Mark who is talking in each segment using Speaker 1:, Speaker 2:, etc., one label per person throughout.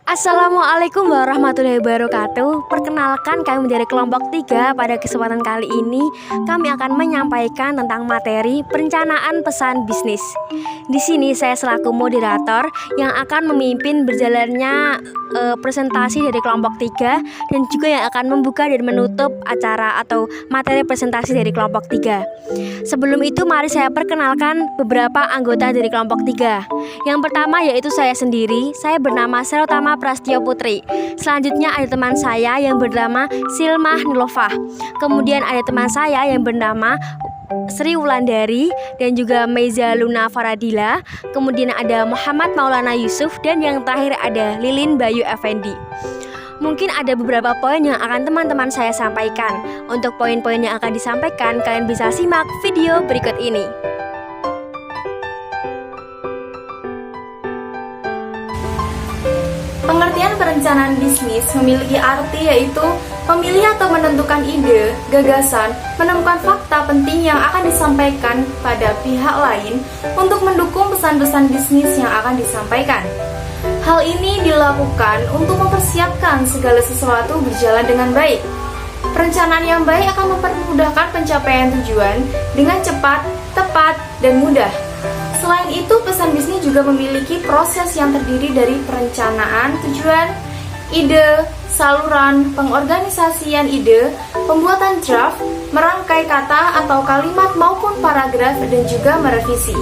Speaker 1: Assalamualaikum warahmatullahi wabarakatuh. Perkenalkan, kami dari kelompok 3. Pada kesempatan kali ini kami akan menyampaikan tentang materi perencanaan pesan bisnis. Di sini saya selaku moderator yang akan memimpin berjalannya presentasi dari kelompok 3 dan juga yang akan membuka dan menutup acara atau materi presentasi dari kelompok 3. Sebelum itu mari saya perkenalkan beberapa anggota dari kelompok 3. Yang pertama yaitu saya sendiri. Saya bernama Serotama Prastio Putri. Selanjutnya ada teman saya yang bernama Silmah Nilofah. Kemudian ada teman saya yang bernama Sri Wulandari dan juga Meiza Luna Faradila. Kemudian ada Muhammad Maulana Yusuf dan yang terakhir ada Lilin Bayu Effendi. Mungkin ada beberapa poin yang akan teman-teman saya sampaikan. Untuk poin-poin yang akan disampaikan, kalian bisa simak video berikut ini.
Speaker 2: Pengertian perencanaan bisnis memiliki arti yaitu memilih atau menentukan ide, gagasan, menemukan fakta penting yang akan disampaikan pada pihak lain untuk mendukung pesan-pesan bisnis yang akan disampaikan. Hal ini dilakukan untuk mempersiapkan segala sesuatu berjalan dengan baik. Perencanaan yang baik akan mempermudahkan pencapaian tujuan dengan cepat, tepat, dan mudah. Selain itu, pesan bisnis juga memiliki proses yang terdiri dari perencanaan tujuan, ide, saluran, pengorganisasian ide, pembuatan draft, merangkai kata atau kalimat maupun paragraf, dan juga merevisi.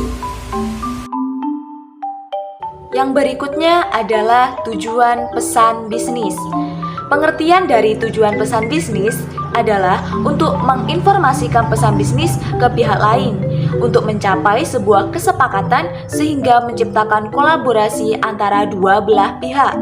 Speaker 3: Yang berikutnya adalah tujuan pesan bisnis. Pengertian dari tujuan pesan bisnis adalah untuk menginformasikan pesan bisnis ke pihak lain untuk mencapai sebuah kesepakatan sehingga menciptakan kolaborasi antara dua belah pihak.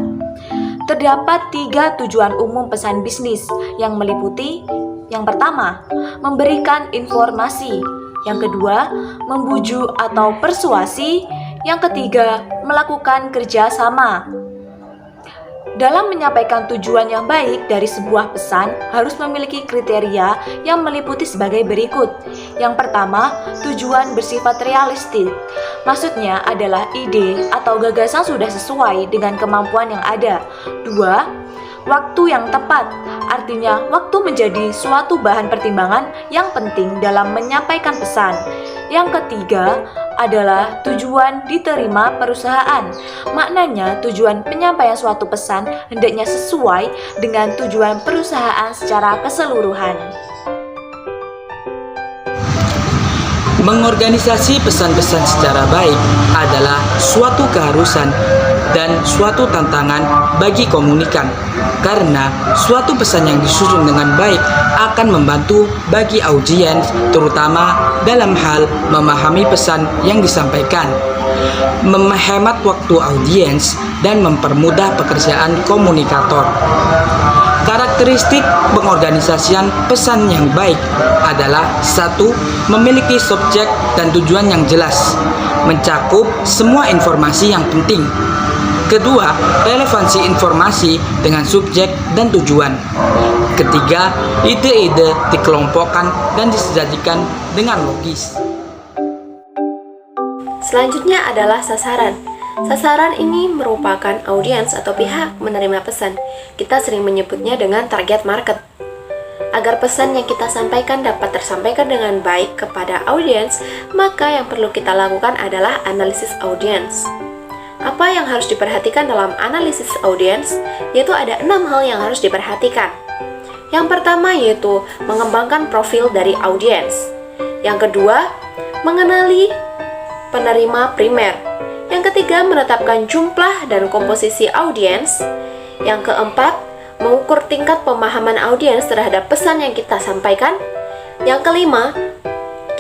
Speaker 3: Terdapat 3 tujuan umum pesan bisnis yang meliputi: yang pertama, memberikan informasi; yang kedua, membujuk atau persuasi; yang ketiga, melakukan kerjasama. Dalam menyampaikan tujuan yang baik dari sebuah pesan harus memiliki kriteria yang meliputi sebagai berikut. Yang pertama, tujuan bersifat realistis. Maksudnya adalah ide atau gagasan sudah sesuai dengan kemampuan yang ada. 2. Waktu yang tepat. Artinya, waktu menjadi suatu bahan pertimbangan yang penting dalam menyampaikan pesan. Yang ketiga adalah tujuan diterima perusahaan. Maknanya, tujuan penyampaian suatu pesan hendaknya sesuai dengan tujuan perusahaan secara keseluruhan.
Speaker 4: Mengorganisasi pesan-pesan secara baik adalah suatu keharusan dan suatu tantangan bagi komunikan, karena suatu pesan yang disusun dengan baik akan membantu bagi audiens, terutama dalam hal memahami pesan yang disampaikan, menghemat waktu audiens, dan mempermudah pekerjaan komunikator. Karakteristik pengorganisasian pesan yang baik adalah: 1. Memiliki subjek dan tujuan yang jelas, mencakup semua informasi yang penting. Kedua, relevansi informasi dengan subjek dan tujuan. Ketiga, ide-ide dikelompokkan dan disajikan dengan logis.
Speaker 5: Selanjutnya adalah sasaran. Sasaran ini merupakan audiens atau pihak menerima pesan. Kita sering menyebutnya dengan target market. Agar pesan yang kita sampaikan dapat tersampaikan dengan baik kepada audiens, maka yang perlu kita lakukan adalah analisis audiens. Apa yang harus diperhatikan dalam analisis audiens? Yaitu ada 6 hal yang harus diperhatikan. Yang pertama yaitu mengembangkan profil dari audiens. Yang kedua, mengenali penerima primer. Yang ketiga, menetapkan jumlah dan komposisi audiens. Yang keempat, mengukur tingkat pemahaman audiens terhadap pesan yang kita sampaikan. Yang kelima,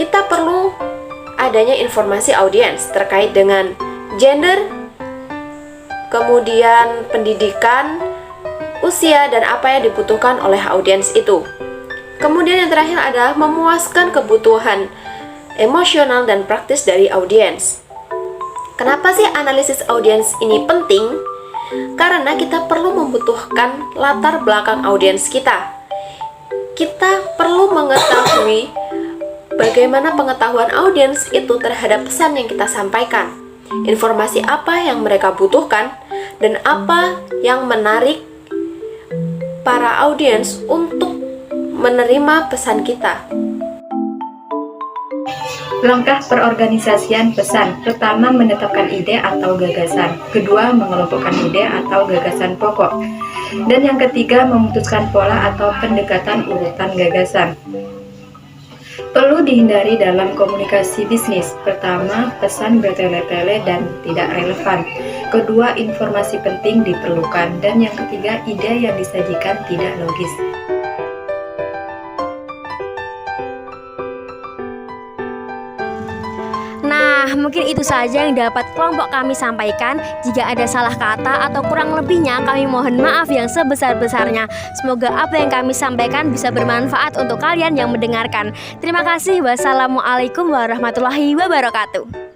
Speaker 5: kita perlu adanya informasi audiens terkait dengan gender, kemudian pendidikan, usia, dan apa yang dibutuhkan oleh audiens itu. Kemudian yang terakhir adalah memuaskan kebutuhan emosional dan praktis dari audiens. Kenapa sih analisis audiens ini penting? Karena kita perlu membutuhkan latar belakang audiens kita. Kita perlu mengetahui bagaimana pengetahuan audiens itu terhadap pesan yang kita sampaikan. Informasi apa yang mereka butuhkan dan apa yang menarik para audiens untuk menerima pesan kita.
Speaker 6: Langkah perorganisasian pesan. Pertama, menetapkan ide atau gagasan. Kedua, mengelompokkan ide atau gagasan pokok. Dan yang ketiga, memutuskan pola atau pendekatan urutan gagasan. Perlu dihindari dalam komunikasi bisnis. Pertama, pesan bertele-tele dan tidak relevan. Kedua, informasi penting diperlukan. Dan yang ketiga, ide yang disajikan tidak logis.
Speaker 1: Nah, mungkin itu saja yang dapat kelompok kami sampaikan. Jika ada salah kata atau kurang lebihnya, kami mohon maaf yang sebesar-besarnya. Semoga apa yang kami sampaikan bisa bermanfaat untuk kalian yang mendengarkan. Terima kasih. Wassalamualaikum warahmatullahi wabarakatuh.